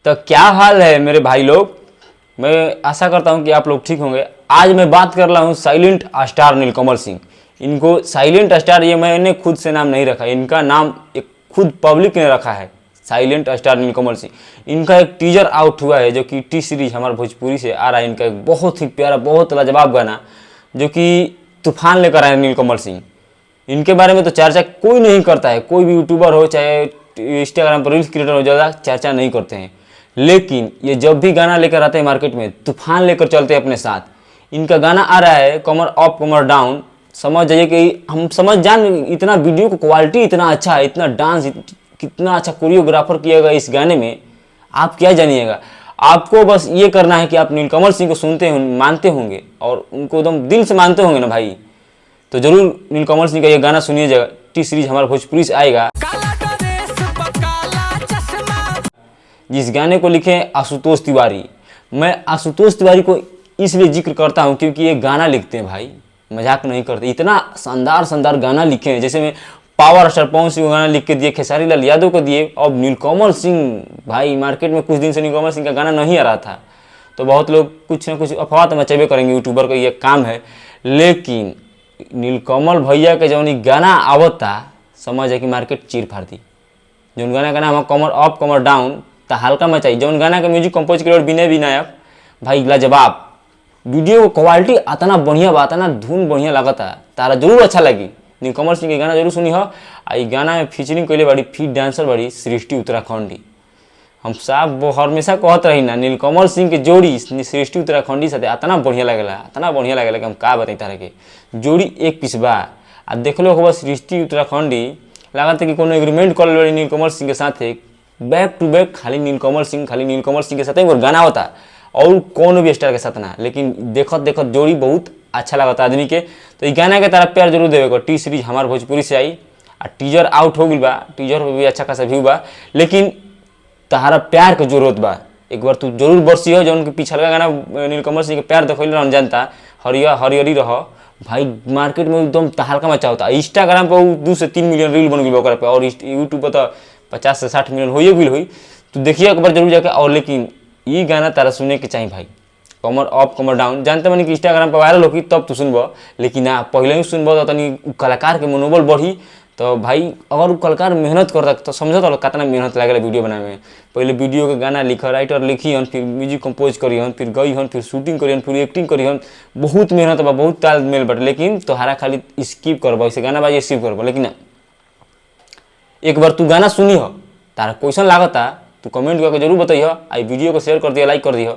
तो क्या हाल है मेरे भाई लोग, मैं आशा करता हूं कि आप लोग ठीक होंगे। आज मैं बात कर रहा हूं साइलेंट स्टार नीलकमल सिंह। इनको साइलेंट स्टार ये मैंने खुद से नाम नहीं रखा, इनका नाम एक खुद पब्लिक ने रखा है, साइलेंट स्टार नीलकमल सिंह। इनका एक टीजर आउट हुआ है जो कि टी सीरीज हमारे भोजपुरी से आ रहा है। इनका एक बहुत ही प्यारा, बहुत लाजवाब गाना जो कि तूफान लेकर आए नीलकमल सिंह। इनके बारे में तो चर्चा कोई नहीं करता है, कोई भी यूट्यूबर हो चाहे इंस्टाग्राम पर रील्स क्रिएटर हो, ज़्यादा चर्चा नहीं करते हैं। लेकिन ये जब भी गाना लेकर आते हैं मार्केट में, तूफान लेकर चलते हैं अपने साथ। इनका गाना आ रहा है कमर अप कमर डाउन, समझ जाइए कि हम समझ जान, इतना वीडियो को क्वालिटी इतना अच्छा है, इतना डांस कितना अच्छा कोरियोग्राफर किया गया इस गाने में, आप क्या जानिएगा। आपको बस ये करना है कि आप नीलकमल सिंह को सुनते होंगे, मानते होंगे और उनको एकदम दिल से मानते होंगे ना भाई, तो जरूर नीलकमल सिंह का ये गाना सुनिएगा। टी सीरीज हमारे भोजपुरी से आएगा। जिस गाने को लिखे आशुतोष तिवारी। मैं आशुतोष तिवारी को इसलिए जिक्र करता हूं क्योंकि ये गाना लिखते हैं भाई, मजाक नहीं करते। इतना शानदार शानदार गाना लिखे हैं, जैसे मैं पावर स्टार पवन सिंह को गाना लिख के दिए, खेसारी लाल यादव को दिए, अब नीलकमल सिंह भाई। मार्केट में कुछ दिन से नीलकमल सिंह का गाना नहीं आ रहा था, तो बहुत लोग कुछ ना कुछ अफवाह तो मचेबे करेंगे, यूट्यूबर का ये काम है। लेकिन नीलकमल भैया के जौन गाना आवता, समझ है कि मार्केट चीर फाड़ दी। जौन गाना का नाम है कमर अप कमर डाउन, तो हल्का मचाई। जौन गाना का म्यूजिक कंपोज किया विनय विनायक भाई, लाजवाब। वीडियो क्वालिटी इतना बढ़िया बात है ना, धुन बढ़िया लगता है, तारा जरूर अच्छा लगी। नीलकमल सिंह के गाना जरूर सुनी हो। आई गाना में फीचरिंग कैले बड़ी फिट डांसर बड़ी सृष्टि उत्तराखंडी। हम साहब वो हमेशा कहत रही ना, नीलकमल सिंह के जोड़ी सृष्टि उत्तराखंडी साथे इतना बढ़िया लगेला, इतना बढ़िया लगेला कि हम का बताई तारा के। जोड़ी एक पीस बा आ देख लो होगा, सृष्टि उत्तराखंडी लागत है कि कोनो एग्रीमेंट कर ले नीलकमल सिंह के साथ, बैक टू बैक खाली नीलकमल सिंह के साथ ही गाना होता और कोनो भी स्टार के साथ ना। लेकिन देखत देखत जोड़ी बहुत अच्छा लगता आदमी के। तो इस गाना के तरफ प्यार जरूर देवे को। टी सीरीज हमारे भोजपुरी से आई आ टीजर आउट हो गई बा, टीजर पर भी अच्छा खासा व्यू बा। लेकिन तहारा प्यार के जरूरत बा, एक बार तू जरूर बरसी हो। जो उनके पिछला गाना नीलकमल सिंह के प्यार देखल रह जनता, हरिया हरियरी रह भाई, मार्केट में एकदम तहलका मचा होता। इंस्टाग्राम पर 2 से 3 मिलियन रील बन गई पे, और यूट्यूब पर तो 50 से 60 मिलियन हो गई हुई। तो देखिए एक बार जरूर जाके। और लेकिन ये गाना तारा सुने के चाहिए भाई, कमर अप कमर डाउन। जानते मैंने कि इंस्टाग्राम पर वायरल होगी तब तू सुनब, लेकिन ना पहले ही सुनब तो तनी कलाकार के मनोबल बढ़ी। तो भाई अगर कलाकार मेहनत करता तो समझो तो कितना मेहनत लगेगा वीडियो बनाने में। पहले वीडियो के गाना लिख, राइटर लिखी हन, फिर म्यूजिक कंपोज करी हन, फिर गई हन, फिर शूटिंग करी हन, फिर एक्टिंग करी हन। बहुत मेहनत बा, बहुत तालमेल बट। लेकिन तोहरा खाली स्किप करब, ऐसे गाना बाजी स्किप करब। लेकिन ना, एक बार तू गाना सुनी हो, तारा क्वेश्चन लागता, तू कमेंट करके जरूर बताइए। आई वीडियो को शेयर कर दिया, लाइक कर दिया।